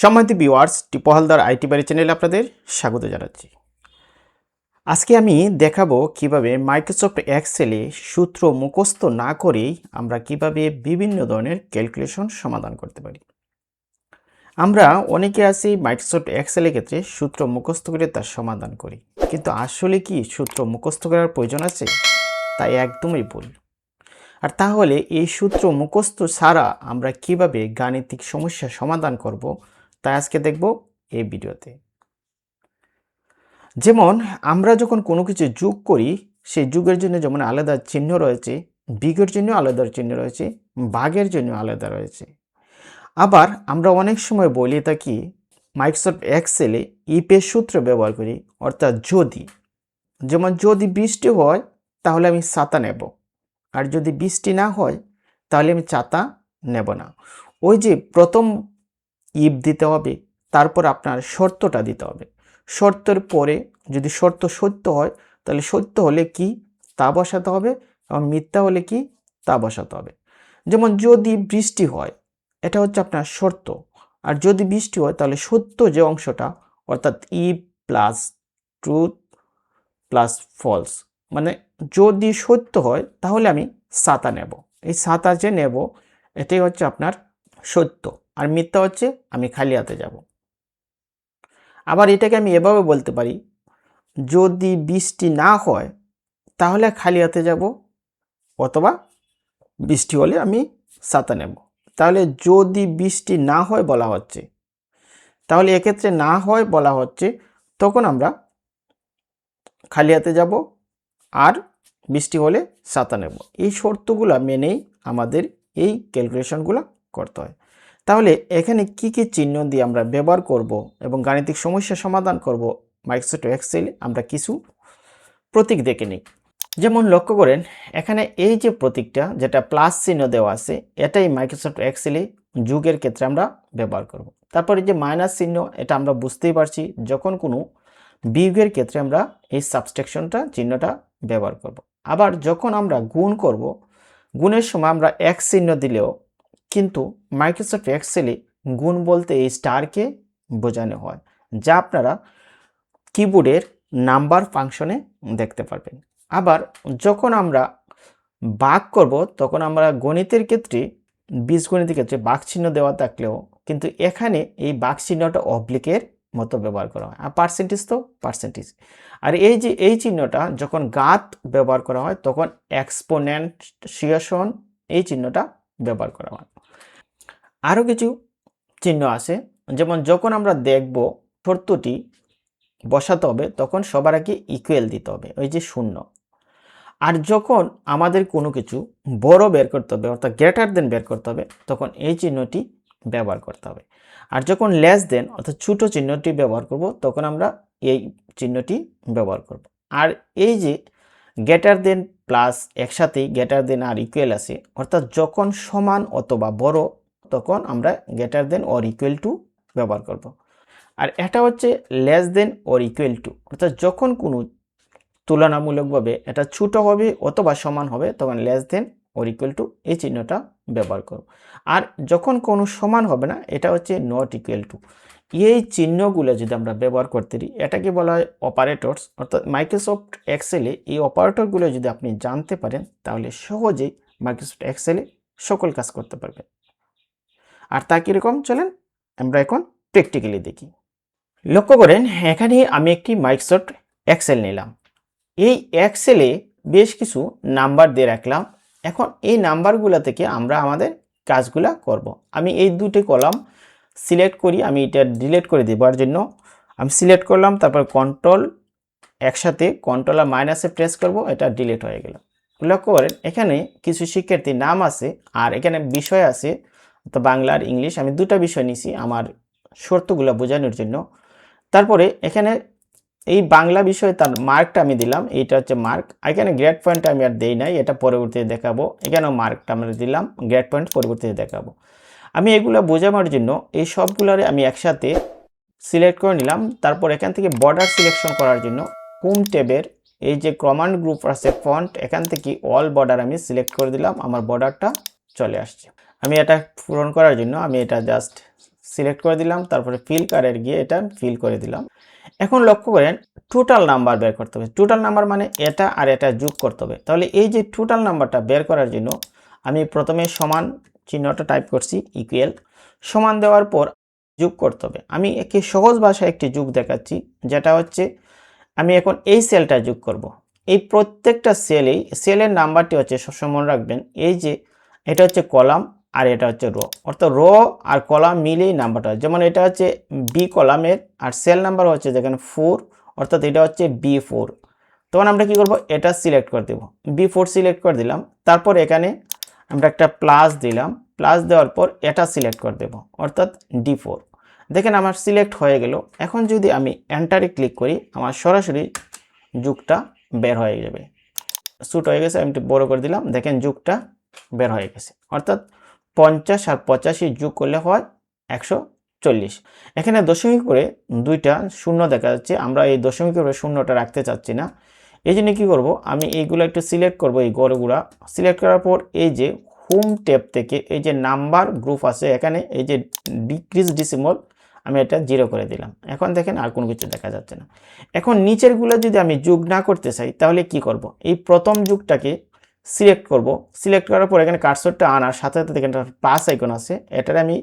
সম্মানিত viewers, Tipu Haldar IT বাড়ি চ্যানেলে আপনাদের স্বাগত জানাচ্ছি। আজকে আমি দেখাবো কিভাবে মাইক্রোসফট এক্সেলে সূত্র মুখস্থ না করেই আমরা কিভাবে বিভিন্ন ধরনের ক্যালকুলেশন সমাধান করতে পারি। আমরা অনেকে আছি মাইক্রোসফট এক্সেলের ক্ষেত্রে সূত্র মুখস্থ করে তার সমাধান করি, কিন্তু আসলে কি সূত্র মুখস্থ করার প্রয়োজন আছে? তাই একদমই ভুল। আর তাহলে এই সূত্র মুখস্থ ছাড়া আমরা কিভাবে গাণিতিক সমস্যা সমাধান করব, তাই আজকে দেখব এই ভিডিওতে। যেমন আমরা যখন কোনো কিছু যোগ করি, সেই যোগের জন্য যেমন আলাদা চিহ্ন রয়েছে, বিয়োগের জন্য আলাদা চিহ্ন রয়েছে, ভাগের জন্য আলাদা রয়েছে। আবার আমরা অনেক সময় বলে থাকি মাইক্রোসফট এক্সেলে ইফের সূত্র ব্যবহার করি, অর্থাৎ যদি, যেমন যদি বৃষ্টি হয় তাহলে আমি ছাতা নেব, আর যদি বৃষ্টি না হয় তাহলে আমি ছাতা নেব না। ওই যে প্রথম ইফ দিতে হবে, তারপর আপনার শর্তটা দিতে হবে। শর্তের পরে যদি শর্ত সত্য হয় তাহলে সত্য হলে কি তা বসাতে হবে, এবং মিথ্যা হলে কি তা বসাতে হবে। যেমন যদি বৃষ্টি হয়, এটা হচ্ছে আপনার শর্ত, আর যদি বৃষ্টি হয় তাহলে সত্য যে অংশটা, অর্থাৎ if plus truth plus false, মানে যদি সত্য হয় তাহলে আমি ছাতা নেব, এই ছাতা যে নেব এটাই হচ্ছে আপনার সত্য, আর মিথ্যা হচ্ছে আমি খালি হাতে যাব। আবার এটাকে আমি এভাবে বলতে পারি, যদি বৃষ্টি না হয় তাহলে খালি হাতে যাব, অথবা বৃষ্টি হলে আমি ছাতা নেব। তাহলে যদি বৃষ্টি না হয় বলা হচ্ছে, তাহলে এক্ষেত্রে না হয় বলা হচ্ছে, তখন আমরা খালি হাতে যাব, আর বৃষ্টি হলে ছাতা নেব। এই শর্তগুলো মেনেই আমাদের এই ক্যালকুলেশনগুলো করতে হয়। তাহলে এখানে কি কি চিহ্ন দিয়ে আমরা ব্যবহার করব এবং গাণিতিক সমস্যা সমাধান করব মাইক্রোসফট এক্সেলে, আমরা কিছু প্রতীক দেখে নিই। যেমন লক্ষ্য করেন, এখানে এই যে প্রতীকটা যেটা প্লাস চিহ্ন দেওয়া আছে, এটাই মাইক্রোসফট এক্সেলে যোগের ক্ষেত্রে আমরা ব্যবহার করব। তারপরে যে মাইনাস চিহ্ন, এটা আমরা বুঝতেই পারছি যখন কোনো বিয়োগের ক্ষেত্রে আমরা এই সাবস্ট্রাকশনটা চিহ্নটা ব্যবহার করব। আবার যখন আমরা গুণ করব, গুণের সময় আমরা এক্স চিহ্ন দিলেও কিন্তু মাইক্রোসফট এক্সেলে গুণ বলতে এই স্টারকে বোঝানো হয়, যা আপনারা কিবোর্ডের নাম্বার ফাংশনে দেখতে পারবেন। আবার যখন আমরা ভাগ করব, তখন আমরা গণিতের ক্ষেত্রে, বীজগণিতের ক্ষেত্রে ভাগ চিহ্ন দেওয়া থাকলেও কিন্তু এখানে এই ভাগ চিহ্নটা অবলিকের মতো ব্যবহার করা হয়, আর পার্সেন্টেজ তো পার্সেন্টেজ। আর এই যে এই চিহ্নটা যখন ঘাত ব্যবহার করা হয়, তখন এক্সপোনেনশিয়েশন এই চিহ্নটা ব্যবহার করা হয়। আরও কিছু চিহ্ন আছে, যেমন যখন আমরা দেখব শর্তটি বসাতে হবে, তখন সবার আগে ইকুয়াল দিতে হবে, ওই যে শূন্য। আর যখন আমাদের কোনো কিছু বড় বের করতে হবে, অর্থাৎ গ্রেটার দেন বের করতে হবে, তখন এই চিহ্নটি ব্যবহার করতে হবে। আর যখন লেস দেন অর্থাৎ ছোট চিহ্নটি ব্যবহার করব, তখন আমরা এই চিহ্নটি ব্যবহার করব। আর এই যে গ্রেটার দেন প্লাস একসাথেই গ্রেটার দেন আর ইকুয়াল আছে, অর্থাৎ যখন সমান অথবা বড়, তখন আমরা greater than or equal two ব্যবহার করব। আর এটা হচ্ছে less than or equal two, অর্থাৎ যখন কোনো তুলনামূলকভাবে এটা ছোট হবে অথবা সমান হবে, তখন less than or equal two এই চিহ্নটা ব্যবহার করব। আর যখন কোনো সমান হবে না, এটা হচ্ছে নট ইকুয়াল টু। এই চিহ্নগুলো যদি আমরা ব্যবহার করতে পারি, এটাকে বলা হয় অপারেটরস। অর্থাৎ মাইক্রোসফট এক্সেলে এই অপারেটরগুলো যদি আপনি জানতে পারেন, তাহলে সহজেই মাইক্রোসফট এক্সেলে সকল কাজ করতে পারবেন। আর তা কীরকম, চলেন আমরা এখন প্র্যাকটিক্যালি দেখি। লক্ষ্য করেন, এখানে আমি একটি মাইক্রোসফট এক্সেল নিলাম। এই এক্সেলে বেশ কিছু নাম্বার দিয়ে রাখলাম। এখন এই নাম্বারগুলো থেকে আমরা আমাদের কাজগুলা করব। আমি এই দুটি কলাম সিলেক্ট করি, আমি এটা ডিলিট করে দেবার জন্য আমি সিলেক্ট করলাম, তারপর কন্ট্রোল একসাথে কন্ট্রোল আর মাইনাসে প্রেস করব, এটা ডিলিট হয়ে গেল। লক্ষ্য করেন, এখানে কিছু শিক্ষার্থীর নাম আছে, আর এখানে বিষয় আছে, তো বাংলা আর ইংলিশ। আমি দুটো বিষয় নিছি আমার শর্তগুলো বোঝানোর জন্য। তারপরে এখানে এই বাংলা বিষয়ে তার মার্কটা আমি দিলাম, এইটা হচ্ছে মার্ক। এখানে গ্রেড পয়েন্ট আমি আর দেই নাই, এটা পরবর্তীতে দেখাবো। এখানেও মার্কটা আমরা দিলাম, গ্রেড পয়েন্ট পরবর্তীতে দেখাবো। আমি এগুলো বোঝানোর জন্য এই সবগুলোরে আমি একসাথে সিলেক্ট করে নিলাম। তারপর এখান থেকে বর্ডার সিলেকশন করার জন্য হোম ট্যাবের এই যে কমান্ড গ্রুপ আছে ফন্ট, এখান থেকে অল বর্ডার আমি সিলেক্ট করে দিলাম, আমার বর্ডারটা চলে আসছে। আমি এটা পূরণ করার জন্য আমি এটা জাস্ট সিলেক্ট করে দিলাম, তারপরে ফিল কারের গিয়ে এটা ফিল করে দিলাম। এখন লক্ষ্য করেন টোটাল নাম্বার বের করতে হবে। টোটাল নাম্বার মানে এটা আর এটা যোগ করতে হবে। তাহলে এই যে টোটাল নাম্বারটা বের করার জন্য আমি প্রথমে সমান চিহ্নটা টাইপ করছি, ইকুয়াল, সমান দেওয়ার পর যোগ করতে হবে। আমি একে সহজ ভাষায় একটি যোগ দেখাচ্ছি, যেটা হচ্ছে আমি এখন এই সেলটা যোগ করব। এই প্রত্যেকটা সেলের নাম্বারটি হচ্ছে সবসময় মনে রাখবেন, এই যে এটা হচ্ছে কলাম আর এটা হচ্ছে রো, অর্থাৎ রো আর কলাম মিলেই নাম্বারটা হয়। যেমন এটা হচ্ছে বি কলামের আর সেল নাম্বার হচ্ছে যেখানে 4, অর্থাৎ এটা হচ্ছে B4। তখন আমরা কি করব, এটা সিলেক্ট করে দেব, B4 সিলেক্ট করে দিলাম। তারপর এখানে আমরা একটা প্লাস দিলাম, প্লাস দেওয়ার পর এটা সিলেক্ট করে দেব, অর্থাৎ D4। দেখেন আমার সিলেক্ট হয়ে গেল। এখন যদি আমি এন্টারে ক্লিক করি, আমার সরাসরি যুগটা বের হয়ে যাবে। শ্যুট হয়ে গেছে, আমি একটু বড় করে দিলাম, দেখেন যুগটা বের হয়ে গেছে। অর্থাৎ 50 আর 85 যোগ করলে হয় 140। এখানে দশমিক করে দুইটা শূন্য দেখা যাচ্ছে, আমরা এই দশমিক করে শূন্যটা রাখতে চাচ্ছি না। এই জন্য কী করবো, আমি এইগুলো একটু সিলেক্ট করব, এই গড়গুলা সিলেক্ট করার পর এই যে হোম ট্যাব থেকে এই যে নাম্বার গ্রুপ আছে, এখানে এই যে ডিক্রিজ ডিসিমল আমি এটা 0 করে দিলাম। এখন দেখেন আর কোনো কিছু দেখা যাচ্ছে না। এখন নিচেরগুলো যদি আমি যোগ না করতে চাই তাহলে কি করব, এই প্রথম যুগটাকে সিলেক্ট করব। সিলেক্ট করার পর এখানে কার্সরটা আনার সাথে সাথে দেখেন প্লাস আইকন আছে, এটার আমি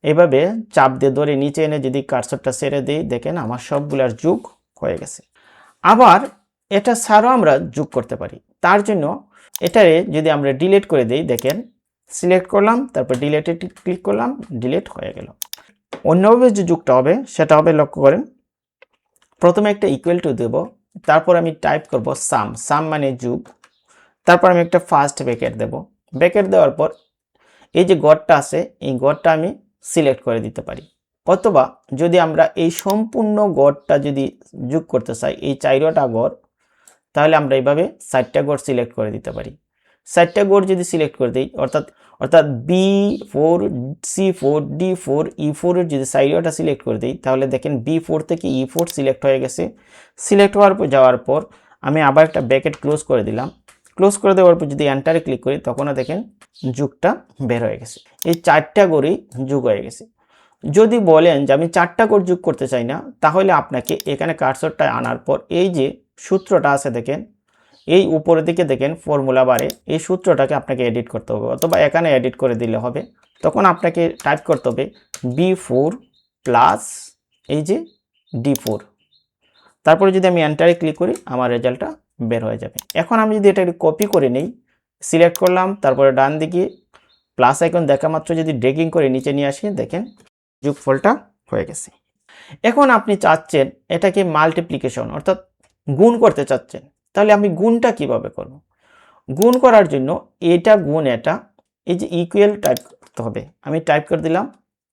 এভাবে চাপ দিয়ে ধরে নিচে এনে যদি কার্সরটা ছেড়ে দিই, দেখেন আমার সবগুলার যোগ হয়ে গেছে। আবার এটা ছাড়াও আমরা যোগ করতে পারি। তার জন্য এটারে যদি আমরা ডিলিট করে দিই, দেখেন সিলেক্ট করলাম, তারপর ডিলিটে ক্লিক করলাম, ডিলিট হয়ে গেল। অন্যভাবে যে যুগটা হবে সেটা হবে, লক্ষ্য করেন, প্রথমে একটা ইকুয়াল টু দেব, তারপর আমি টাইপ করব সাম, সাম মানে যোগ, তারপর আমি একটা ফার্স্ট ব্র্যাকেট দেব। ব্র্যাকেট দেওয়ার পর এই যে গড়টা আছে, এই গড়টা আমি সিলেক্ট করে দিতে পারি। অথবা যদি আমরা এই সম্পূর্ণ গড়টা যদি যোগ করতে চাই, এই 4টা গড়, তাহলে আমরা এইভাবে 4টা গড় সিলেক্ট করে দিতে পারি। 4টা গড় যদি সিলেক্ট করে দিই, অর্থাৎ B4 C4 D4 E4 এর যদি 4টা সিলেক্ট করে দিই, তাহলে দেখেন B4 থেকে E4 সিলেক্ট হয়ে গেছে। সিলেক্ট হওয়ার পর যাওয়ার পর আমি আবার একটা ব্র্যাকেট ক্লোজ করে দিলাম। ক্লোজ করে দেওয়ার পর যদি এন্টারে ক্লিক করি, তখনও দেখেন যুগটা বের হয়ে গেছে। এই 4টা গড়ই যোগ হয়ে গেছে। যদি বলেন যে আমি 4টা গড় যোগ করতে চাই না, তাহলে আপনাকে এখানে কার্সরটা আনার পর এই যে সূত্রটা আছে দেখেন, এই উপরের দিকে দেখেন ফর্মুলা বারে, এই সূত্রটাকে আপনাকে এডিট করতে হবে, অথবা এখানে এডিট করে দিলে হবে। তখন আপনাকে টাইপ করতে হবে B4 প্লাস এই যে D4। তারপরে যদি আমি এন্টারে ক্লিক করি, আমার রেজাল্টটা বের হয়ে যাবে। এখন আমি যদি এটা কপি করে নিই, সিলেক্ট করলাম, তারপরে ডান দিকে প্লাস আইকন দেখা মাত্র যদি ড্র্যাগিং করে নিচে নিয়ে আসি, দেখেন যোগফলটা হয়ে গেছে। এখন আপনি চাচ্ছেন এটাকে মাল্টিপ্লিকেশন অর্থাৎ গুণ করতে চাচ্ছেন, তাহলে আমি গুণটা কিভাবে করব? গুণ করার জন্য এটা গুণ এটা, এই যে ইকুয়াল টাইপ করতে হবে। আমি টাইপ করে দিলাম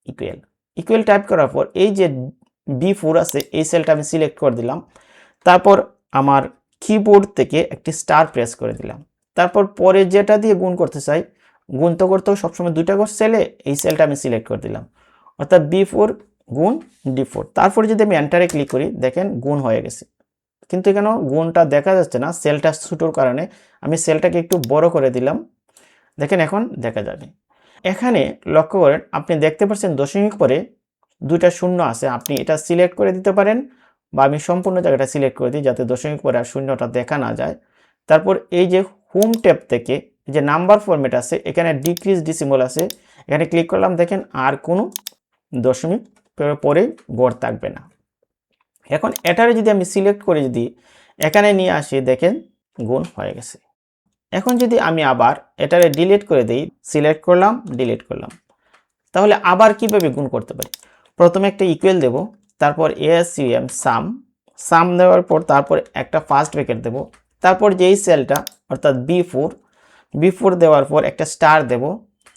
ইকুয়াল। ইকুয়াল টাইপ করার পর এই যে B4 আছে, এই সেলটা আমি সিলেক্ট করে দিলাম। তারপর আমার কিবোর্ড থেকে একটি স্টার প্রেস করে দিলাম। তারপর পরে যেটা দিয়ে গুণ করতে চাই, গুণ তো করতেও সবসময় 2টা করে সেলে, এই সেলটা আমি সিলেক্ট করে দিলাম, অর্থাৎ B4 গুণ D4। তারপরে যদি আমি এন্টারে ক্লিক করি, দেখেন গুণ হয়ে গেছে। কিন্তু এখানেও গুণটা দেখা যাচ্ছে না সেলটা ছোটোর কারণে। আমি সেলটাকে একটু বড় করে দিলাম, দেখেন এখন দেখা যাবে। এখানে লক্ষ্য করেন, আপনি দেখতে পাচ্ছেন দশমিক পরে 2টা শূন্য আছে। আপনি এটা সিলেক্ট করে দিতে পারেন, বা আমি সম্পূর্ণ জায়গাটা সিলেক্ট করে দিই যাতে দশমিক পরে আর শূন্যটা দেখা না যায়। তারপর এই যে হোম ট্যাব থেকে যে নাম্বার ফরম্যাট আছে, এখানে ডিক্রিজ ডিসিমল আছে, এখানে ক্লিক করলাম, দেখেন আর কোনো দশমিক পরে গড় থাকবে না। এখন এটারে যদি আমি সিলেক্ট করে যদি এখানে নিয়ে আসি, দেখেন গুণ হয়ে গেছে। এখন যদি আমি আবার এটারে ডিলিট করে দিই, সিলেক্ট করলাম, ডিলিট করলাম, তাহলে আবার কিভাবে গুণ করতে পারি? প্রথমে একটা ইকুয়াল দেব, তারপর ASCM সাম, সাম দেওয়ার পর তারপর একটা ফার্স্ট ব্র্যাকেট দেব, তারপর যেই সেলটা অর্থাৎ B4 দেওয়ার পর একটা স্টার দেব,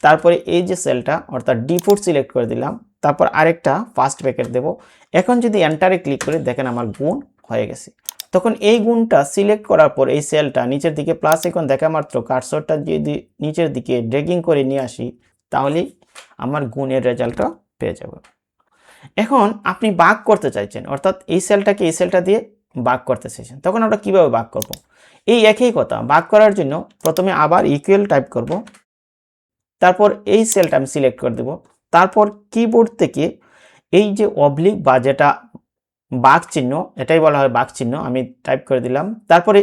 তারপরে এই যে সেলটা অর্থাৎ D4 সিলেক্ট করে দিলাম, তারপর আরেকটা ফার্স্ট ব্র্যাকেট দেব। এখন যদি এন্টারে ক্লিক করি, দেখেন আমার গুণ হয়ে গেছে। তখন এই গুণটা সিলেক্ট করার পর এই সেলটা নিচের দিকে প্লাস আইকন দেখা মাত্র কার্সরটা যদি নিচের দিকে ড্র্যাগিং করে নিয়ে আসি, তাহলেই আমার গুণের রেজাল্টটা পেয়ে যাব। এখন আপনি ভাগ করতে চাইছেন, অর্থাৎ এই সেলটাকে এই সেলটা দিয়ে ভাগ করতে চাইছেন, তখন আমরা কিভাবে ভাগ করব? এই একই কথা, ভাগ করার জন্য প্রথমে আবার ইকুয়াল টাইপ করব, তারপর এই সেলটা আমি সিলেক্ট করে দেব, তারপর কিবোর্ড থেকে এই যে অবলিক বা যেটা বাঘ চিহ্ন, এটাই বলা হয় বাঘ চিহ্ন, আমি টাইপ করে দিলাম। তারপরে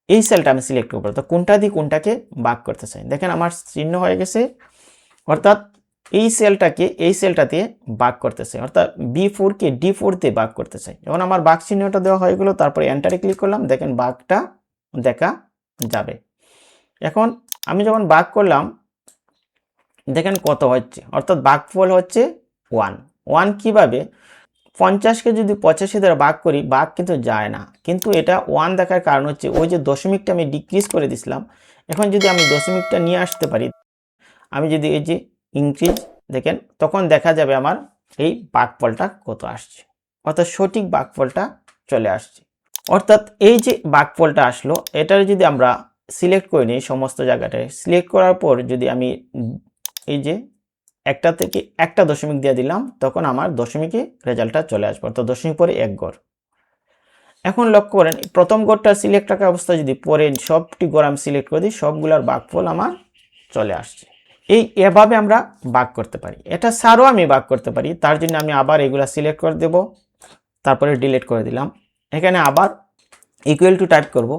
এই সেলটা আমি সিলেক্ট করবো, তো কোনটা দিয়ে কোনটাকে বাঘ করতে চাই। দেখেন আমার চিহ্ন হয়ে গেছে, অর্থাৎ এই সেলটাকে এই সেলটা দিয়ে বাঘ করতে চাই, অর্থাৎ B4 কে D4 দিয়ে বাঘ করতে চাই। যখন আমার বাঘ চিহ্নটা দেওয়া হয়ে গেল, তারপরে এন্টারে ক্লিক করলাম, দেখেন বাঘটা দেখা যাবে। এখন আমি যখন বাঘ করলাম, দেখেন কত হচ্ছে, অর্থাৎ ভাগফল হচ্ছে 1। কিভাবে? 50কে যদি 85 দ্বারা ভাগ করি, ভাগ কিন্তু যায় না, কিন্তু এটা 1 দেখার কারণ হচ্ছে ওই যে দশমিকটা আমি ডিক্রিজ করে দিছিলাম। এখন যদি আমি দশমিকটা নিয়ে আসতে পারি, আমি যদি এই যে ইনক্রিজ দেখেন, তখন দেখা যাবে আমার এই ভাগফলটা কত আসছে, অর্থাৎ সঠিক ভাগফলটা চলে আসছে। অর্থাৎ এই যে ভাগফলটা আসলো, এটার যদি আমরা সিলেক্ট করে নিই, সমস্ত জায়গাটায় সিলেক্ট করার পর যদি আমি এই যে একটা থেকে একটা দশমিক দিয়ে দিলাম, তখন আমার দশমিকে রেজাল্টটা চলে আসবে, অর্থাৎ দশমিক পরে এক গড়। এখন লক্ষ্য করেন, প্রথম গড়টা সিলেক্ট রাখা অবস্থায় যদি পরে সবটি গড় আমি সিলেক্ট করে দিই, সবগুলোর ভাগফল আমার চলে আসছে। এভাবে আমরা ভাগ করতে পারি। এটা ছাড়াও আমি ভাগ করতে পারি, তার জন্য আমি আবার এগুলা সিলেক্ট করে দেব, তারপরে ডিলিট করে দিলাম। এখানে আবার ইকুয়াল টু টাইপ করব।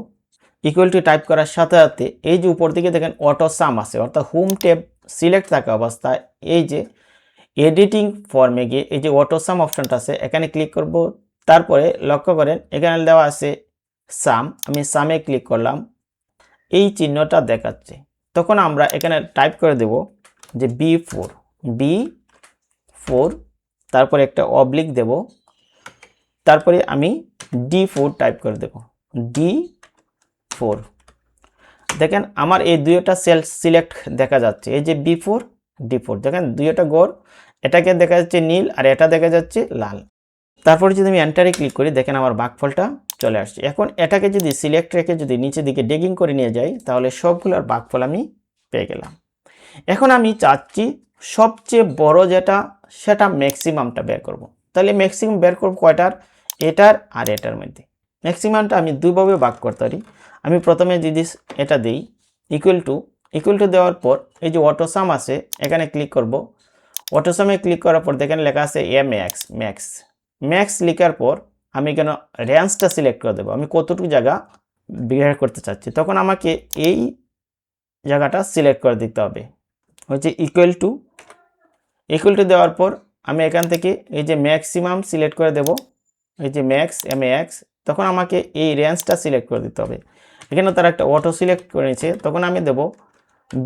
ইকুয়াল টু টাইপ করার সাথে সাথে এই যে উপর দিকে দেখেন অটো সাম আছে, অর্থাৎ হোম ট্যাব সিলেক্ট থাকা অবস্থায় এই যে এডিটিং ফর্মে গিয়ে এই যে অটো সাম অপশনটা আছে, এখানে ক্লিক করব। তারপরে লক্ষ্য করেন এখানে দেওয়া আছে সাম, আমি সামে ক্লিক করলাম, এই চিহ্নটা দেখাচ্ছে। তখন আমরা এখানে টাইপ করে দেব যে B4, তারপরে একটা অবলিক দেব, তারপরে আমি D4 টাইপ করে দেব, D4। দেখেন আমার এই দুইটা সেল সিলেক্ট দেখা যাচ্ছে, এই যে B4 D4, দেখেন দুইটা গড়, এটাকে দেখা যাচ্ছে নীল আর এটা দেখা যাচ্ছে লাল। তারপরে যদি আমি এন্টারে ক্লিক করি, দেখেন আমার ভাগফলটা চলে আসছে। এখন এটাকে যদি সিলেক্ট রেখে যদি নিচের দিকে ড্র্যাগিং করে নিয়ে যাই, তাহলে সবগুলোর ভাগফল আমি পেয়ে গেলাম। এখন আমি চাচ্ছি সবচেয়ে বড় যেটা, সেটা ম্যাক্সিমামটা বের করব। তাহলে ম্যাক্সিমাম বের করব কয়টার? এটার আর এটার মধ্যে। ম্যাক্সিমামটা আমি দুইভাবে ভাগ করতে পারি। আমি প্রথমে যদি এটা দিই ইকুয়াল টু দেওয়ার পর এই যে অটো সাম আছে, এখানে ক্লিক করব। অটো সামে ক্লিক করার পর দেখেন লেখা আছে ম্যাক্স লেখার পর আমি কেন রেঞ্জটা সিলেক্ট করে দেবো, আমি কতটুকু জায়গা বের করতে চাচ্ছি। তখন আমাকে এই জায়গাটা সিলেক্ট করে দিতে হবে, হচ্ছে ইকুয়াল টু দেওয়ার পর আমি এখান থেকে এই যে ম্যাক্সিমাম সিলেক্ট করে দেব, এই যে ম্যাক্স, তখন আমাকে এই রেঞ্জটা সিলেক্ট করে দিতে হবে। এখানে তারা একটা অটো সিলেক্ট করে নিয়েছে, তখন আমি দেব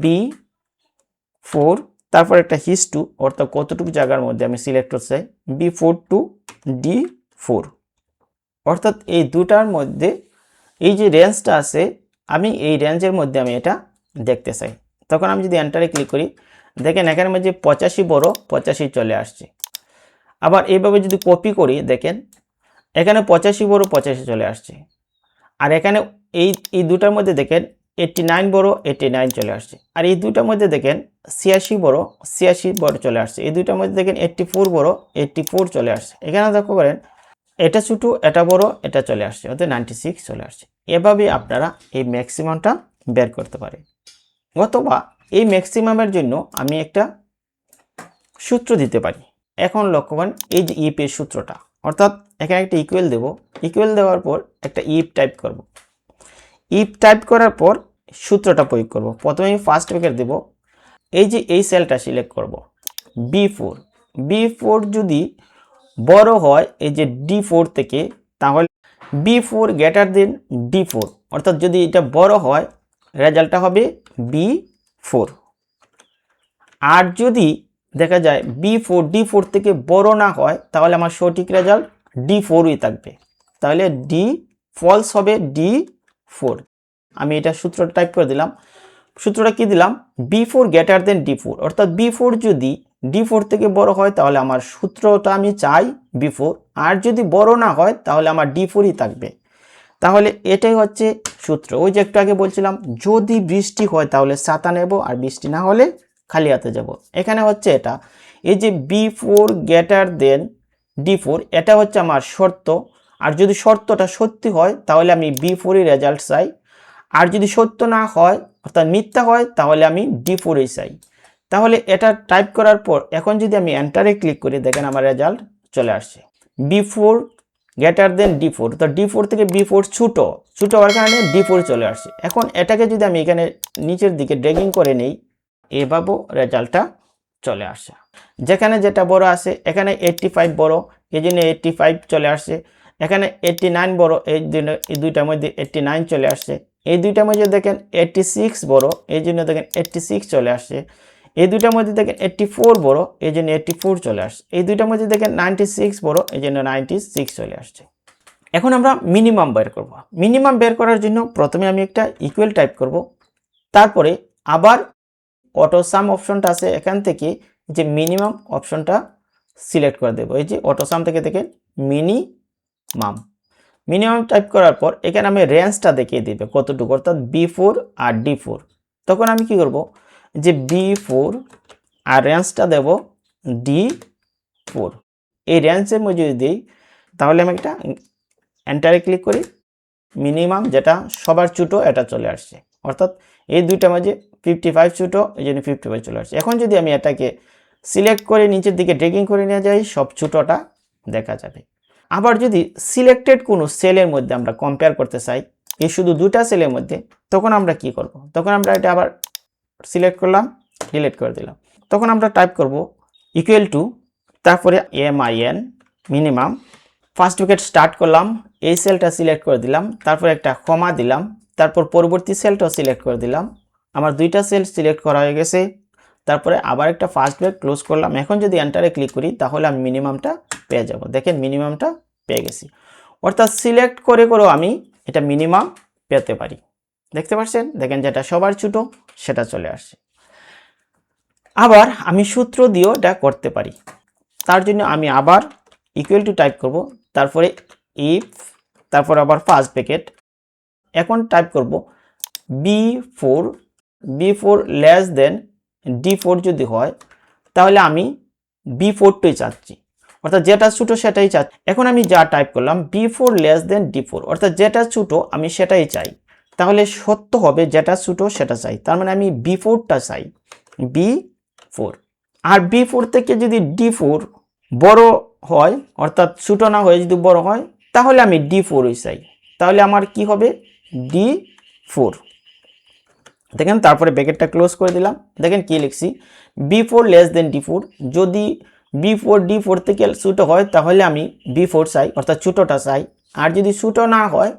B4, তারপর একটা হিস টু, অর্থাৎ কতটুকু জায়গার মধ্যে আমি সিলেক্ট করতে চাই, B4 to D4, অর্থাৎ এই দুটার মধ্যে এই যে রেঞ্জটা আছে, আমি এই রেঞ্জের মধ্যে আমি এটা দেখতে চাই। তখন আমি যদি এন্টারে ক্লিক করি, দেখেন এখানে মধ্যে 85 বড় 85 চলে আসছে। আবার এইভাবে যদি কপি করি, দেখেন এখানে 85 বড় 85 চলে আসছে। আর এখানে এই দুটার মধ্যে দেখেন 89 বড় 89 চলে আসছে। আর এই দুটার মধ্যে দেখেন 86 বড় 86 বড় চলে আসছে। এই দুটার মধ্যে দেখেন 84 বড় 84 চলে আসছে। এখানে লক্ষ্য করেন এটা ছোট এটা বড় এটা চলে আসছে, অর্থাৎ 96 চলে আসছে। এভাবে আপনারা এই ম্যাক্সিমামটা বের করতে পারেন। অথবা এই ম্যাক্সিমামের জন্য আমি একটা সূত্র দিতে পারি। এখন লক্ষ্য করেন এই যে ইফ এর সূত্রটা, অর্থাৎ এখানে একটা ইকুয়াল দেব, ইকুয়াল দেওয়ার পর একটা ইফ টাইপ করব। ইফ টাইপ করার পর সূত্রটা প্রয়োগ করব। প্রথমে আমি ফার্স্ট ব্র্যাকেট দেব, এই যে এই সেলটা সিলেক্ট করব, B4 যদি বড় হয় এই যে D4 থেকে, তাহলে B4 গ্রেটার দেন D4, অর্থাৎ যদি এটা বড় হয় রেজাল্টটা হবে B4। আর যদি দেখা যায় B4 D4 থেকে বড় না হয়, তাহলে আমার সঠিক রেজাল্ট D4ই থাকবে, তাহলে ফলস হবে D4। আমি এটা সূত্রটা টাইপ করে দিলাম। সূত্রটা কি দিলাম? B4 গ্রেটার দেন D4, অর্থাৎ B4 যদি D4 থেকে বড় হয়, তাহলে আমার সূত্রটা আমি চাই B4, আর যদি বড় না হয় তাহলে আমার D4ই থাকবে। তাহলে এটাই হচ্ছে সূত্র। ওই যে একটু আগে বলছিলাম, যদি বৃষ্টি হয় তাহলে ছাতা নেব, আর বৃষ্টি না হলে খালি হাতে যাব। এখানে হচ্ছে এটা, এই যে B4 গ্রেটার দেন D4, এটা হচ্ছে আমার শর্ত। আর যদি শর্তটা সত্যি হয় তাহলে আমি B4-ই রেজাল্ট চাই, আর যদি সত্য না হয় অর্থাৎ মিথ্যা হয় তাহলে আমি D4-ই চাই। তাহলে এটা টাইপ করার পর এখন যদি আমি এন্টারে ক্লিক করি, দেখেন আমার রেজাল্ট চলে আসছে B4 গ্রেটার দেন D4। তো D4 থেকে B4 ছোট হওয়ার কারণে D4 চলে আসছে। এখন এটাকে যদি আমি এখানে নিচের দিকে ড্র্যাগিং করে নেই, এভাবে রেজাল্টটা চলে আসে। যেখানে যেটা বড় আছে, এখানে 85 বড়, এই জন্য 85 চলে আসছে। এখানে 89 বড়, এই জন্য এই দুইটার মধ্যে 89 চলে আসছে। এই দুইটার মধ্যে দেখেন 86 বড়, এই জন্য দেখেন 86 চলে আসছে। এই দুইটার মধ্যে দেখেন 84 বড়, এই জন্য 84 চলে আসছে। এই দুইটার মধ্যে দেখেন 96 বড়, এই জন্য 96 চলে আসছে। এখন আমরা মিনিমাম বের করব। মিনিমাম বের করার জন্য প্রথমে আমি একটা ইকুয়াল টাইপ করব, তারপরে আবার অটো সাম অপশনটা আছে, এখান থেকে যে মিনিমাম অপশনটা সিলেক্ট করে দেবো। এই যে অটো সাম থেকে দেখেন মিনিমাম টাইপ করার পর এখানে আমি রেঞ্জটা দেখিয়ে দিবে কতটুকু, অর্থাৎ B4 আর D4। তখন আমি কি করব, যে B4 আর রেঞ্জটা দেব D4। এই রেঞ্জের মধ্যে যদি দিই, তাহলে আমি একটা এন্টারে ক্লিক করি, মিনিমাম যেটা সবার ছোট এটা চলে আসছে, অর্থাৎ এই দুইটার মাঝে 55 ছোট, এই জন্য 55 চলে আসছে। এখন যদি আমি এটাকে সিলেক্ট করে নিচের দিকে ড্র্যাগিং করে নিয়ে যাই, সব ছোটটা দেখা যাবে। আবার যদি সিলেক্টেড কোনো সেলের মধ্যে আমরা কম্পেয়ার করতে চাই, এই শুধু দুটা সেলের মধ্যে, তখন আমরা কি করব, তখন আমরা এটা আবার সিলেক্ট করলাম, ডিলিট করে দিলাম। তখন আমরা টাইপ করব ইকুয়াল টু, তারপরে MIN minimum, first bracket start করলাম, এই সেলটা সিলেক্ট করে দিলাম, তারপর একটা কমা দিলাম, তারপর পরবর্তী সেলটাও সিলেক্ট করে দিলাম। আমার দুইটা সেল সিলেক্ট করা হয়ে গেছে। তারপরে আবার একটা ফার্স্ট ব্র্যাকেট ক্লোজ করলাম। এখন যদি এন্টারে ক্লিক করি, তাহলে আমি মিনিমামটা পেয়ে যাব। দেখেন মিনিমামটা পেয়ে গেছি। অর্থাৎ সিলেক্ট করে করেও আমি এটা মিনিমাম পেতে পারি। দেখতে পাচ্ছেন, দেখেন যেটা সবার ছোট সেটা চলে আসছে। আবার আমি সূত্র দিয়েও এটা করতে পারি। তার জন্য আমি আবার ইকুয়াল টু টাইপ করব, তারপরে ইফ, তারপর আবার ফার্স্ট ব্র্যাকেট। এখন টাইপ করব B4 লেস দেন D4 যদি হয়, তাহলে আমি B4টাই চাচ্ছি, অর্থাৎ যেটা ছোট সেটাই চাচ্ছি। এখন আমি যা টাইপ করলাম B4 লেস দেন D4, অর্থাৎ যেটা ছোট আমি সেটাই চাই। তাহলে সত্য হবে যেটা ছোট সেটা চাই, তার মানে আমি B4টা চাই, B4। আর B4 থেকে যদি D4 বড় হয়, অর্থাৎ ছোট না হয়ে যদি বড় হয়, তাহলে আমি D4ই চাই। তাহলে আমার কি হবে, D4। দেখেন, তারপরে ব্র্যাকেটটা ক্লোজ করে দিলাম। দেখেন কি লিখছি, B4 লেস দেন D4। যদি B4 D4 থেকে ছোট হয়, তাহলে আমি B4 চাই, অর্থাৎ ছোটটা চাই। আর যদি ছোট না হয়,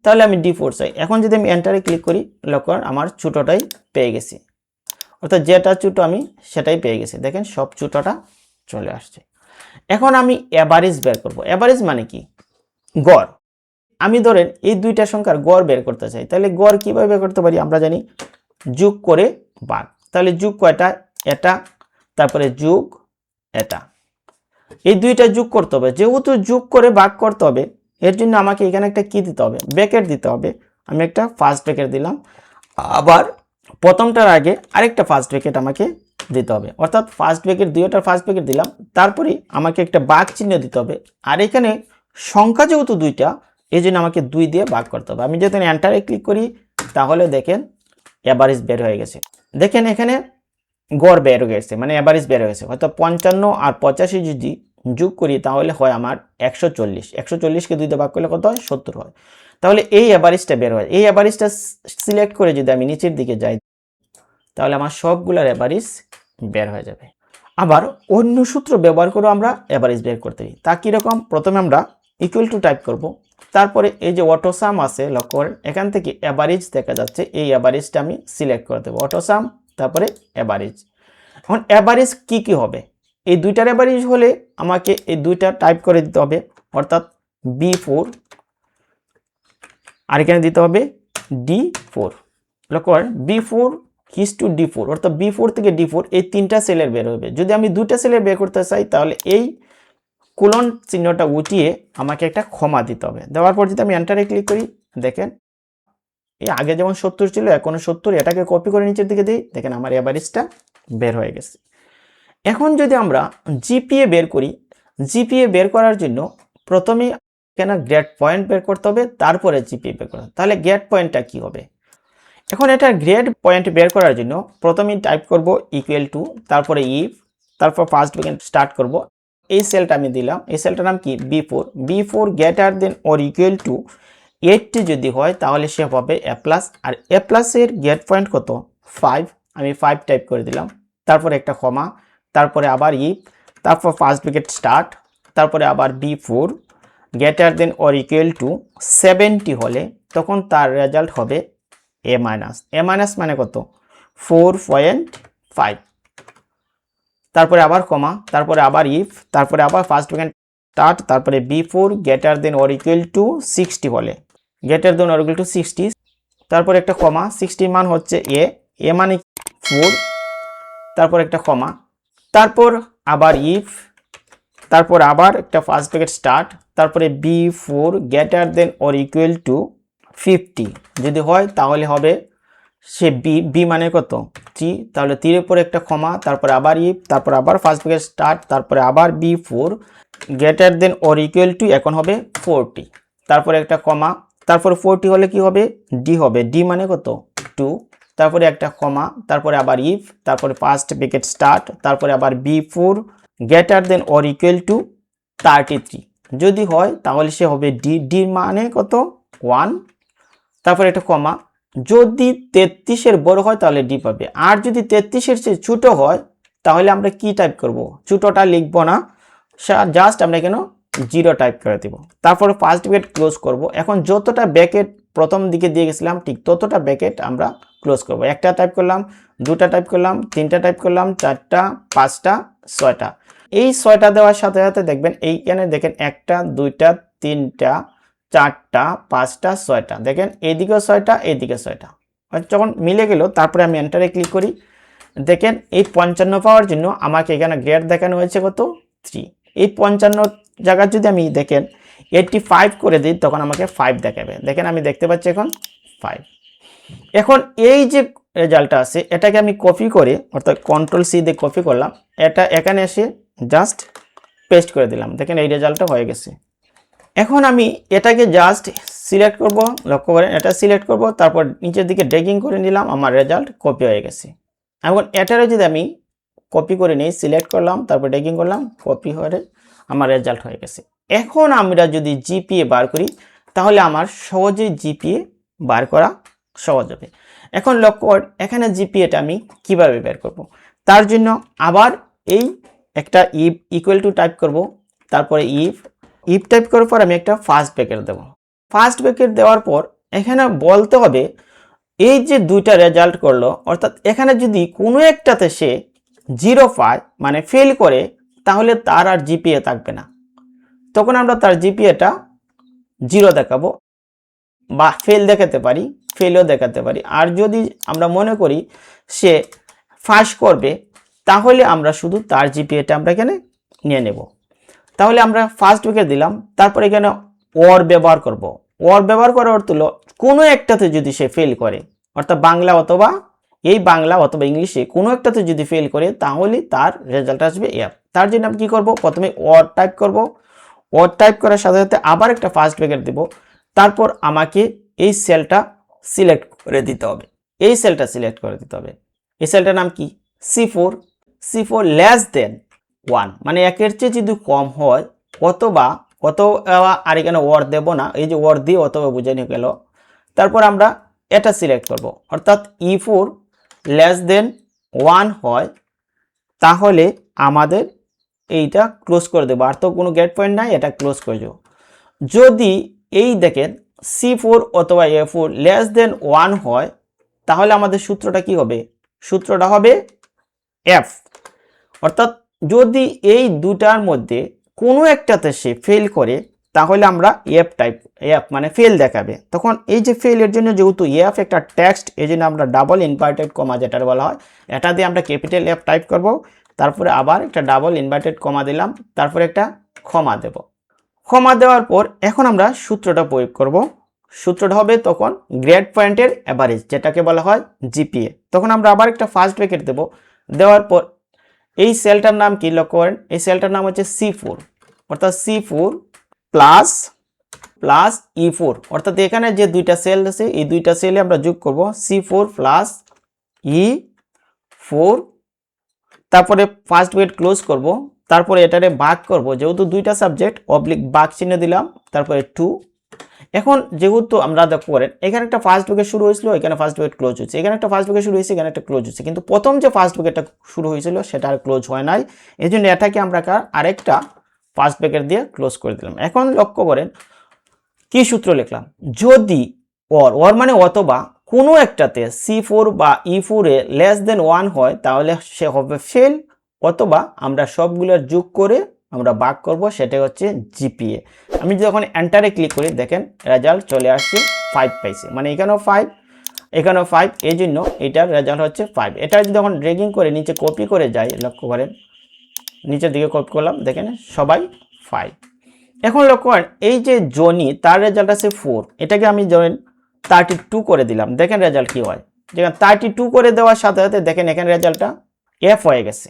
তাহলে আমি D4 চাই। এখন যদি আমি এন্টারে ক্লিক করি, লক্ষ্য করেন আমার ছোটটাই পেয়ে গেছি, অর্থাৎ যেটা ছোট আমি সেটাই পেয়ে গেছি। দেখেন সব ছোটটা চলে আসছে। এখন আমি এভারেজ বের করব। এভারেজ মানে কি, গড়। আমি ধরেন এই দুইটা সংখ্যার গড় বের করতে চাই, তাহলে গড় কিভাবে বের করতে পারি, আমরা জানি যোগ করে ভাগ। তাহলে যোগ কয়টা, এটা, তারপরে যোগ এটা, এই দুইটা যোগ করতে হবে। যেহেতু যোগ করে ভাগ করতে হবে, এর জন্য আমাকে এখানে একটা কি দিতে হবে, ব্র্যাকেট দিতে হবে। আমি একটা ফার্স্ট ব্র্যাকেট দিলাম, আবার প্রথমটার আগে আরেকটা ফার্স্ট ব্র্যাকেট আমাকে দিতে হবে, অর্থাৎ ফার্স্ট ব্র্যাকেট দুইটার ফার্স্ট ব্র্যাকেট দিলাম, তারপরে আমাকে একটা ভাগ চিহ্ন দিতে হবে। আর এখানে সংখ্যা যেহেতু দুইটা, এই জন্য আমাকে 2 দিয়ে ভাগ করতে হবে। আমি যদি এন্টারে ক্লিক করি, তাহলে দেখেন এভারেজ বের হয়ে গেছে। দেখেন এখানে গড় বের হয়ে গেছে, মানে এভারেজ বের হয়ে গেছে। হয়তো 55 আর 85 যদি যোগ করি, তাহলে হয় আমার 140। 140কে 2 দিয়ে ভাগ করলে কত হয়, 70 হয়। তাহলে এই এভারেজটা বের হয়। এই এভারেজটা সিলেক্ট করে যদি আমি নিচের দিকে যাই, তাহলে আমার সবগুলোর এভারেজ বের হয়ে যাবে। আবার অন্য সূত্র ব্যবহার করে আমরা এভারেজ বের করতে পারি। তা কীরকম, প্রথমে আমরা ইকুয়াল টু টাইপ করব, তারপরে এই যে অটোসাম আছে, লক্ষ্য করেন এখান থেকে এভারেজ দেখা যাচ্ছে, এই এভারেজটা আমি সিলেক্ট করে দেবো, অটোসাম, তারপরে এভারেজ। এখন এভারেজ কি কি হবে, এই দুইটার এভারেজ হলে আমাকে এই দুইটা টাইপ করে দিতে হবে, অর্থাৎ B4 আর এখানে দিতে হবে D4। লক্ষ্য করেন B4 টু D4, অর্থাৎ B4 থেকে D4 এই তিনটা সেলের বের হবে। যদি আমি দুইটা সেলের বের করতে চাই, তাহলে এই কোলন চিহ্নটা উঠিয়ে আমাকে একটা ক্ষমা দিতে হবে। দেওয়ার পর যদি আমি এন্টারে ক্লিক করি, দেখেন এই আগে যেমন 70 ছিল, এখন 70, এটাকে কপি করে নিচের দিকে দিই, দেখেন আমার এভারেজটা বের হয়ে গেছে। এখন যদি আমরা জিপিএ বের করি, জিপিএ বের করার জন্য প্রথমে এখানে গ্রেড পয়েন্ট বের করতে হবে, তারপরে জিপিএ বের করতে হবে। তাহলে গ্রেড পয়েন্টটা কি হবে, এখন এটা গ্রেড পয়েন্ট বের করার জন্য প্রথমেই টাইপ করব ইকুয়াল টু, তারপরে ইফ, তারপর ফার্স্ট ব্র্যাকেট স্টার্ট করব। এই সেলটা আমি দিলাম, এই সেলটার নাম কি B four greater than or equal to 80 যদি হয় তাহলে সে পাবে এ প্লাস, আর এ প্লাসের গ্রেড পয়েন্ট কত 5, আমি 5 টাইপ করে দিলাম, তারপরে একটা কমা, তারপরে আবার ইফ, তারপর ফার্স্ট ব্র্যাকেট স্টার্ট, তারপরে আবার B four greater than or equal to 70 হলে তখন তার রেজাল্ট হবে এ মাইনাস মানে কত 4.5, তারপরে আবার কমা, তারপরে আবার ইফ, তারপরে আবার ফার্স্ট ব্র্যাকেট স্টার্ট, তারপরে B four greater than or equal to 60 হলে greater than or equal to 60, তারপরে একটা কমা, 60 মান হচ্ছে এ মানে 4, তারপর একটা কমা, তারপর আবার ইফ, তারপর আবার একটা ফার্স্ট ব্র্যাকেট স্টার্ট, তারপরে B four greater than or equal to 50 যদি হয় তাহলে হবে সে বি মানে কত 3, তাহলে 3 এর উপরে একটা কমা, তারপরে আবার ইফ, তারপর আবার ফার্স্ট ব্র্যাকেট স্টার্ট, তারপরে আবার B four greater than or equal to এখন হবে 40, তারপরে একটা কমা, তারপর 40 হলে কি হবে ডি মানে কত 2, তারপরে একটা কমা, তারপরে আবার ইফ, তারপরে ফার্স্ট ব্র্যাকেট স্টার্ট, তারপরে আবার B four greater than or equal to 33 যদি হয় তাহলে সে হবে ডি মানে কত 1, তারপরে একটা কমা, যদি 33-এর বড় হয় তাহলে ডি পাবে, আর যদি 33-এর চেয়ে ছোট হয় তাহলে আমরা কি টাইপ করব, ছোটটা লিখবো না, জাস্ট আমরা এখানে 0 টাইপ করে দেব, তারপর ফার্স্ট ব্র্যাকেট ক্লোজ করব। এখন যতটা ব্র্যাকেট প্রথম দিকে দিয়ে গেছিলাম ঠিক ততটা ব্র্যাকেট আমরা ক্লোজ করব, একটা টাইপ করলাম, দুটা টাইপ করলাম, তিনটা টাইপ করলাম, চারটা, পাঁচটা, ছয়টা। এই 6টা দেওয়ার সাথে সাথে দেখবেন এইখানে দেখেন একটা, দুইটা, তিনটা, চারটা, পাঁচটা, 6টা, দেখেন এইদিকেও 6টা, এইদিকে 6টা, যখন মিলে গেল তারপরে আমি এন্টারে ক্লিক করি, দেখেন এই 55 পাওয়ার জন্য আমাকে এখানে গ্রেড দেখানো হয়েছে কত 3, এই 55 জায়গায় যদি আমি দেখেন 85 করে দিই তখন আমাকে 5 দেখাবে, দেখেন আমি দেখতে পাচ্ছি এখন 5। এখন এই যে রেজাল্টটা আছে এটাকে আমি কপি করে অর্থাৎ কন্ট্রোল সি দিয়ে কপি করলাম, এটা এখানে এসে জাস্ট পেস্ট করে দিলাম, দেখেন এই রেজাল্টটা হয়ে গেছে। এখন আমি এটাকে জাস্ট সিলেক্ট করব, লক্ষ্য করেন এটা সিলেক্ট করব, তারপর নিচের দিকে ড্র্যাগিং করে নিলাম, আমার রেজাল্ট কপি হয়ে গেছে। এখন এটারও যদি আমি কপি করে নিই, সিলেক্ট করলাম, তারপর ড্র্যাগিং করলাম, কপি হয়ে আমার রেজাল্ট হয়ে গেছে। এখন আমরা যদি জিপিএ বার করি তাহলে আমার সহজেই জিপিএ বার করা সহজ হবে। এখন লক্ষ্য করেন এখানে জিপিএটা আমি কিভাবে বের করব, তার জন্য আবার এই একটা ইফ ইকুয়াল টু টাইপ করব, তারপরে ইফ টাইপ করার পর আমি একটা ফার্স্ট ব্র্যাকেট দেব, ফার্স্ট ব্র্যাকেট দেওয়ার পর এখানে বলতে হবে এই যে দুইটা রেজাল্ট করলো অর্থাৎ এখানে যদি কোনো একটাতে সে 0 পায় মানে ফেল করে তাহলে তার আর জিপিএ থাকবে না, তখন আমরা তার জিপিএটা 0 দেখাবো বা ফেল দেখাতে পারি, ফেলও দেখাতে পারি। আর যদি আমরা মনে করি সে পাস করবে তাহলে আমরা শুধু তার জিপিএটা আমরা এখানে নিয়ে নেব। তাহলে আমরা ফার্স্ট ব্র্যাকেট দিলাম, তারপরে এখানে অর ব্যবহার করব, অর ব্যবহার করার অর্থ হলো কোনো একটাতে যদি সে ফেল করে অর্থাৎ বাংলা অথবা ইংলিশে কোনো একটাতে যদি ফেল করে তাহলে তার রেজাল্ট আসবে এফ। তার জন্য আমি কি করব, প্রথমে অর টাইপ করব, অর টাইপ করার সাথে সাথে আবার একটা ফার্স্ট ব্র্যাকেট দেব, তারপর আমাকে এই সেলটা সিলেক্ট করে দিতে হবে, এই সেলটা সিলেক্ট করে দিতে হবে। এই সেলটার নাম কি C4 লেস দেন 1 মানে একের চেয়ে যদি কম হয় অথবা আর এখানে ওয়ার দেব না, এই যে ওয়ার দিয়ে অথবা বুঝে নিয়ে গেল। তারপর আমরা এটা সিলেক্ট করব অর্থাৎ E4 লেস দেন 1 হয় তাহলে আমাদের এইটা ক্লোজ করে দেবো, আর তো কোনো গেট পয়েন্ট নাই, এটা ক্লোজ করে দেবো। যদি এই দেখেন C4 অথবা A4 লেস দেন 1 হয় তাহলে আমাদের সূত্রটা কি হবে, সূত্রটা হবে F, অর্থাৎ যদি এই দুটার মধ্যে কোনো একটাতে সে ফেল করে তাহলে আমরা এফ মানে ফেল দেখাবে। তখন এই যে ফেলের জন্য যেহেতু এফ একটা টেক্সট, এই জন্য আমরা ডাবল ইনভার্টেড কমা যেটা বলা হয় এটা দিয়ে আমরা ক্যাপিটাল এফ টাইপ করব, তারপরে আবার একটা ডাবল ইনভার্টেড কমা দিলাম, তারপরে একটা ক্ষমা দেব। ক্ষমা দেওয়ার পর এখন আমরা সূত্রটা প্রয়োগ করব, সূত্রটা হবে তখন গ্রেড পয়েন্টের অ্যাভারেজ যেটাকে বলা হয় জিপিএ। তখন আমরা আবার একটা ফার্স্ট ব্র্যাকেট দেব, দেওয়ার পর এই সেলটার নাম কি লক্ষ্য করেন, এই সেলটার নাম হচ্ছে C4 অর্থাৎ C4 প্লাস প্লাস E4, অর্থাৎ এখানে যে দুইটা সেল আছে এই দুইটা সেলে আমরা যোগ করব C4 প্লাস E4, তারপরে ফার্স্ট ব্র্যাকেট ক্লোজ করব, তারপরে এটারে ভাগ করব, যেহেতু দুইটা সাবজেক্ট অবলিক ভাগ চিহ্ন দিলাম, তারপরে 2। এখন যেহেতু আমরা দেখো করেন এখানে একটা ফার্স্ট ব্র্যাকেট শুরু হয়েছিল, এখানে ফার্স্ট ব্র্যাকেট ক্লোজ হচ্ছে, এখানে একটা ফার্স্ট ব্র্যাকেট শুরু হয়েছে, এখানে একটা ক্লোজ হচ্ছে, কিন্তু প্রথম যে ফার্স্ট ব্র্যাকেটটা শুরু হয়েছিল সেটা আর ক্লোজ হয় নাই, এই জন্য এটাকে আমরা আরেকটা ফার্স্ট ব্র্যাকেট দিয়ে ক্লোজ করে দিলাম। এখন লক্ষ্য করেন কি সূত্র লিখলাম, যদি ওর মানে অথবা কোনো একটাতে C4 বা E4 এ লেস দেন 1 হয় তাহলে সে হবে ফেল, অথবা আমরা সবগুলোর যোগ করে আমরা ভাগ করব, সেটা হচ্ছে জিপিএ। আমি যখন এন্টারে ক্লিক করি দেখেন রেজাল্ট চলে আসছে 5 পাইছে, মানে এখানেও 5 এখানেও 5, এই জন্য এটার রেজাল্ট হচ্ছে 5। এটা যদি যখন ড্র্যাগিং করে নিচে কপি করে যাই, লক্ষ্য করেন নিচের দিকে কপি করলাম, দেখেন সবাই 5। এখন লক্ষ্য করেন এই যে জনি তার রেজাল্ট আছে 4, এটাকে আমি ধরেন 32 করে দিলাম, দেখেন রেজাল্ট কি হয়। যেখানে 32 করে দেওয়ার সাথে সাথে দেখেন এখানে রেজাল্টটা F হয়ে গেছে,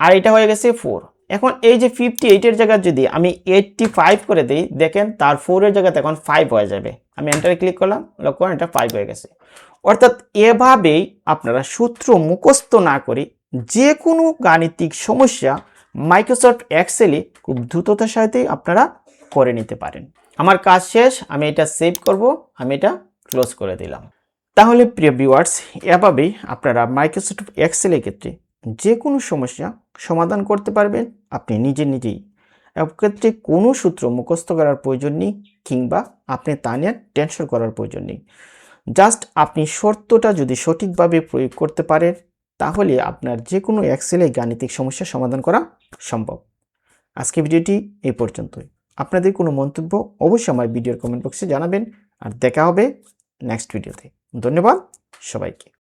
আর এটা হয়ে গেছে 4। এখন এই যে 58 এর জায়গায় যদি আমি 85 করে দিই, দেখেন তার 4 এর জায়গাতে এখন 5 হয়ে যাবে। আমি এন্টারে ক্লিক করলাম, লক্ষ্য করেন এটা 5 হয়ে গেছে। অর্থাৎ এভাবেই আপনারা সূত্র মুখস্থ না করে যে কোনো গাণিতিক সমস্যা মাইক্রোসফট এক্সেলে খুব দ্রুততার সাথে আপনারা করে নিতে পারেন। আমার কাজ শেষ, আমি এটা সেভ করব, আমি এটা ক্লোজ করে দিলাম। তাহলে প্রিয় ভিউয়ার্স, এভাবেই আপনারা মাইক্রোসফট এক্সেলের ক্ষেত্রে যে কোনো সমস্যা সমাধান করতে পারবেন আপনি নিজেই। এক্ষেত্রে কোনো সূত্র মুখস্থ করার প্রয়োজন নেই, কিংবা আপনি তা নিয়ে টেনশন করার প্রয়োজন নেই। জাস্ট আপনি শর্তটা যদি সঠিকভাবে প্রয়োগ করতে পারেন তাহলে আপনার যে কোনো এক্সেলে গাণিতিক সমস্যার সমাধান করা সম্ভব। আজকে ভিডিওটি এই পর্যন্তই। আপনাদের কোনো মন্তব্য অবশ্যই আমার ভিডিওর কমেন্ট বক্সে জানাবেন, আর দেখা হবে নেক্সট ভিডিওতে। ধন্যবাদ সবাইকে।